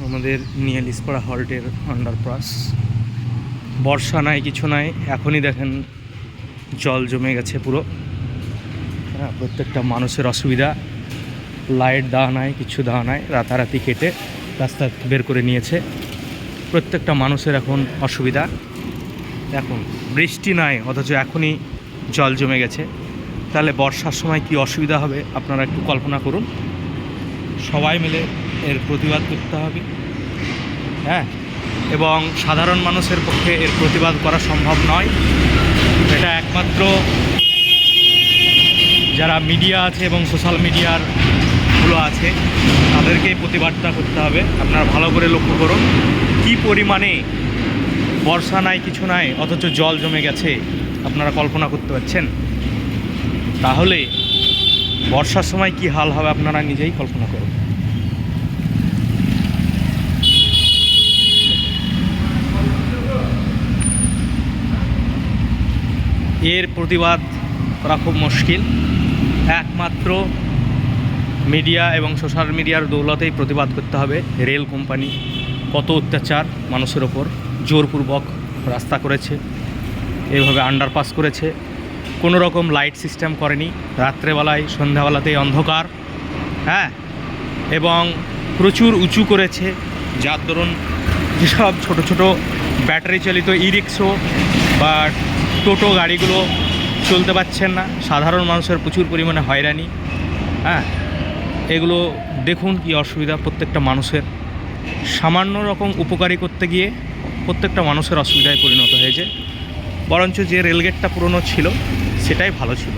আমাদের নিয়ে লিসপাড়া হল্টের আন্ডারপাস। বর্ষা নাই, কিছু নাই, এখনই দেখেন জল জমে গেছে পুরো। হ্যাঁ, প্রত্যেকটা মানুষের অসুবিধা। লাইট দেওয়া নাই, কিছু দেওয়া নাই, রাতারাতি কেটে রাস্তা বের করে নিয়েছে। প্রত্যেকটা মানুষের এখন অসুবিধা। এখন বৃষ্টি নাই, অথচ এখনই জল জমে গেছে। তাহলে বর্ষার সময় কি অসুবিধা হবে আপনারা একটু কল্পনা করুন। সবাই মিলে এর প্রতিবাদ করতে হবে। হ্যাঁ, এবং সাধারণ মানুষের পক্ষে এর প্রতিবাদ করা সম্ভব নয়। এটা একমাত্র যারা মিডিয়া আছে এবং সোশ্যাল মিডিয়ারগুলো আছে তাদেরকেই প্রতিবাদটা করতে হবে। আপনারা ভালো করে লক্ষ্য করুন কী পরিমাণে বর্ষা নাই, কিছু নাই, অথচ জল জমে গেছে। আপনারা কল্পনা করতে পারছেন? তাহলে বর্ষার সময় কি হাল হবে আপনারা নিজেই কল্পনা করুন। এর প্রতিবাদ করা খুব মুশকিল। একমাত্র মিডিয়া এবং সোশ্যাল মিডিয়ার দৌলতেই প্রতিবাদ করতে হবে। রেল কোম্পানি কত অত্যাচার মানুষের ওপর, জোরপূর্বক রাস্তা করেছে, এইভাবে আন্ডারপাস করেছে, কোনো রকম লাইট সিস্টেম করেনি, রাত্রেবেলায় সন্ধ্যাবেলাতেই অন্ধকার। হ্যাঁ, এবং প্রচুর উঁচু করেছে, যার দরুন যেসব ছোটো ছোটো ব্যাটারি চালিত ই রিক্সো বা টোটো গাড়িগুলো চলতে পারছেন না। সাধারণ মানুষের প্রচুর পরিমাণে হয়রানি। হ্যাঁ, এগুলো দেখুন কি অসুবিধা প্রত্যেকটা মানুষের। সামান্য রকম উপকারী করতে গিয়ে প্রত্যেকটা মানুষের অসুবিধায় পরিণত হয়েছে। বরঞ্চ যে রেলগেটটা পুরনো ছিল সেটাই ভালো ছিল।